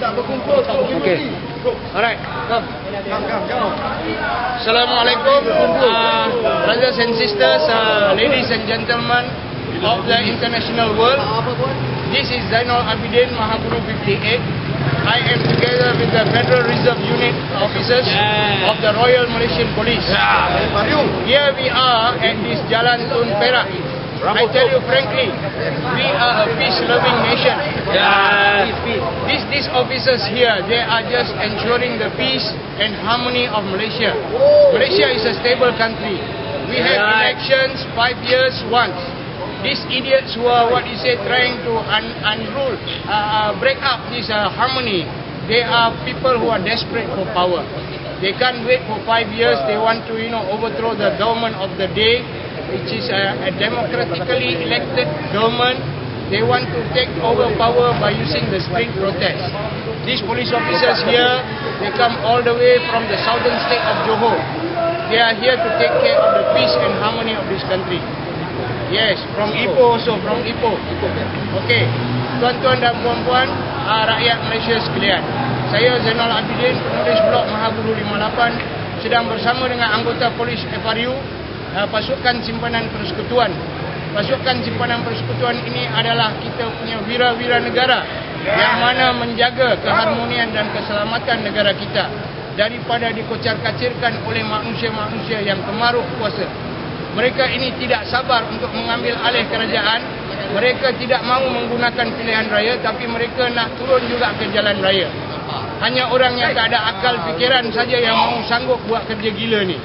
Okay. Alright, come. Assalamualaikum, brothers and sisters, ladies and gentlemen of the international world. This is Zainal Abidin, Mahaguru 58. I am together with the Federal Reserve Unit officers of the Royal Malaysian Police. Here we are at this Jalan Tun Perak. I tell you frankly, we are a peace-loving nation. These officers here, they are just ensuring the peace and harmony of Malaysia. Malaysia is a stable country. We have elections 5 years once. These idiots who are, trying to break up this harmony, they are people who are desperate for power. They can't wait for 5 years. They want to, overthrow the government of the day, which is a democratically elected government. They want to take over power by using the street protest. These police officers here, they come all the way from the southern state of Johor. They are here to take care of the peace and harmony of this country. Yes, from Ipoh also, from Ipoh. Okay, tuan-tuan dan puan-puan, rakyat Malaysia sekalian. Saya Zainal Abidin, penulis blog Mahaguru 58, sedang bersama dengan anggota polis FRU, Pasukan Simpanan Persekutuan. Pasukan Simpanan Persekutuan ini adalah kita punya wira-wira negara yang mana menjaga keharmonian dan keselamatan negara kita daripada dikocar-kacirkan oleh manusia-manusia yang kemaruh kuasa. Mereka ini tidak sabar untuk mengambil alih kerajaan. Mereka tidak mahu menggunakan pilihan raya, tapi mereka nak turun juga ke jalan raya. Hanya orang yang tak ada akal fikiran saja yang mahu sanggup buat kerja gila ni.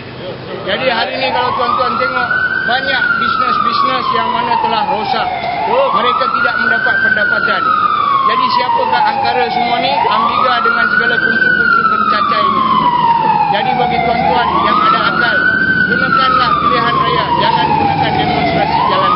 Jadi hari ni kalau tuan-tuan tengok, banyak bisnes-bisnes yang mana telah rosak. Mereka tidak mendapat pendapatan. Jadi siapakah angkara semua ni? Ambiga dengan segala kunci-kunci pencacai ini. Jadi bagi tuan-tuan yang ada akal, gunakanlah pilihan raya. Jangan gunakan demonstrasi jalan